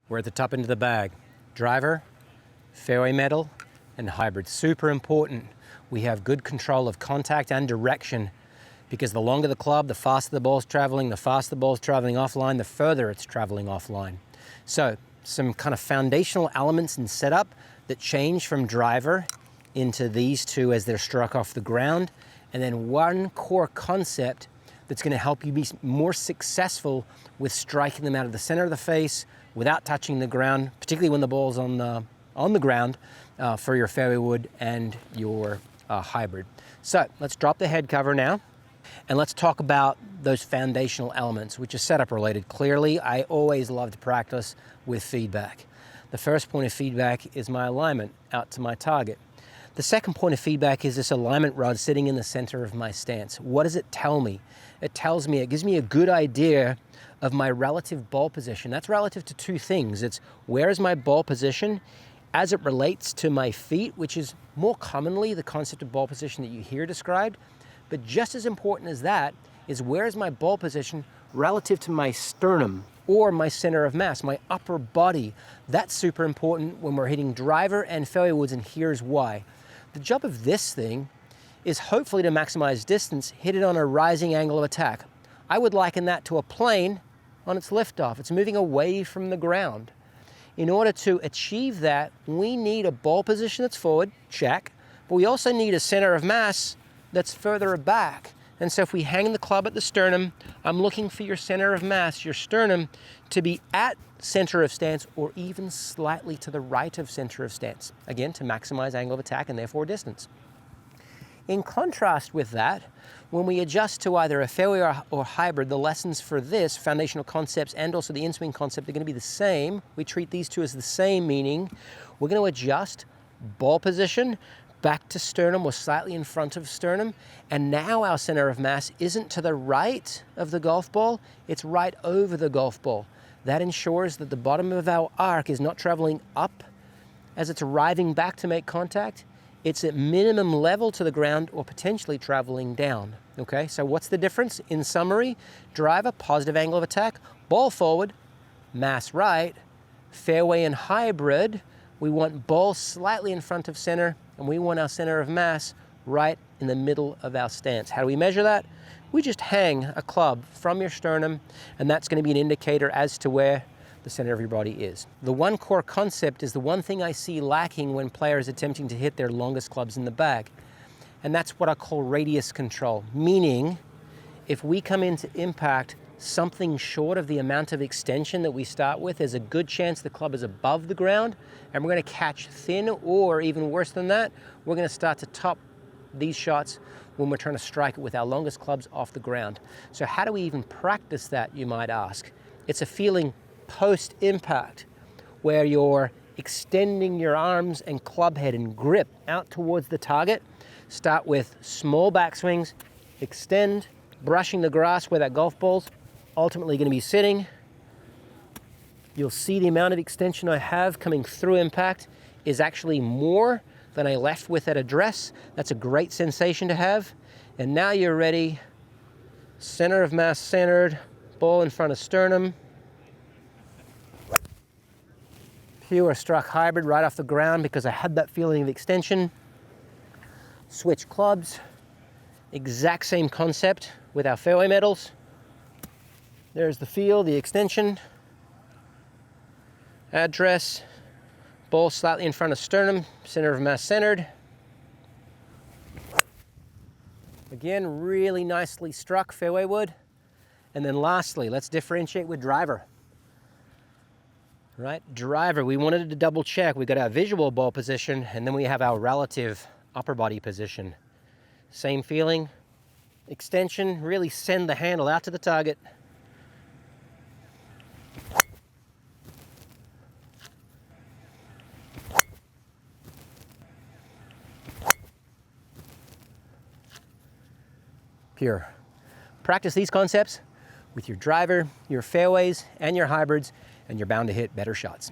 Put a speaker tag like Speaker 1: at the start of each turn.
Speaker 1: We're at the top end of the bag. Driver, fairway metal, and hybrid. Super important. We have good control of contact and direction, because the longer the club, the faster the ball's traveling, the faster the ball's traveling offline, the further it's traveling offline. So some kind of foundational elements in setup that change from driver into these two as they're struck off the ground, and then one core concept that's going to help you be more successful with striking them out of the center of the face without touching the ground, particularly when the ball's on the ground for your fairway wood and your hybrid. So let's drop the head cover now, and let's talk about those foundational elements, which are setup related. Clearly, I always love to practice with feedback. The first point of feedback is my alignment out to my target. The second point of feedback is this alignment rod sitting in the center of my stance. What does it tell me? It gives me a good idea of my relative ball position. That's relative to two things. It's where is my ball position as it relates to my feet, which is more commonly the concept of ball position that you hear described. But just as important as that is where is my ball position relative to my sternum or my center of mass, my upper body. That's super important when we're hitting driver and fairway woods, and here's why. The job of this thing is hopefully to maximize distance, hit it on a rising angle of attack. I would liken that to a plane on its liftoff. It's moving away from the ground. In order to achieve that, we need a ball position that's forward, check, but we also need a center of mass that's further back. And so if we hang the club at the sternum, I'm looking for your center of mass, your sternum, to be at center of stance or even slightly to the right of center of stance. Again, to maximize angle of attack and therefore distance. In contrast with that, when we adjust to either a fairway or hybrid, the lessons for this, foundational concepts and also the in-swing concept, are going to be the same. We treat these two as the same, meaning we're going to adjust ball position back to sternum or slightly in front of sternum, and now our center of mass isn't to the right of the golf ball, it's right over the golf ball. That ensures that the bottom of our arc is not traveling up as it's arriving back to make contact. It's at minimum level to the ground or potentially traveling down. Okay, so what's the difference? In summary, driver, positive angle of attack, ball forward, mass right, fairway and hybrid, we want ball slightly in front of center, and we want our center of mass right in the middle of our stance. How do we measure that? We just hang a club from your sternum, and that's going to be an indicator as to where the center of your body is. The one core concept is the one thing I see lacking when players are attempting to hit their longest clubs in the bag, and that's what I call radius control, meaning if we come into impact something short of the amount of extension that we start with, there's a good chance the club is above the ground, and we're going to catch thin, or even worse than that, we're going to start to top these shots when we're trying to strike it with our longest clubs off the ground. So how do we even practice that, you might ask? It's a feeling post-impact where you're extending your arms and club head and grip out towards the target. Start with small backswings, extend, brushing the grass where that golf ball's ultimately going to be sitting. You'll see the amount of extension I have coming through impact is actually more than I left with at address. That's a great sensation to have. And now you're ready. Center of mass centered, ball in front of sternum. Pure struck hybrid right off the ground because I had that feeling of extension. Switch clubs. Exact same concept with our fairway metals. There's the feel, the extension. Address, ball slightly in front of sternum, center of mass centered. Again, really nicely struck fairway wood. And then lastly, let's differentiate with driver. Right, driver, we wanted to double check. We got our visual ball position, and then we have our relative upper body position. Same feeling, extension, really send the handle out to the target. Pure. Practice these concepts with your driver, your fairways, and your hybrids, and you're bound to hit better shots.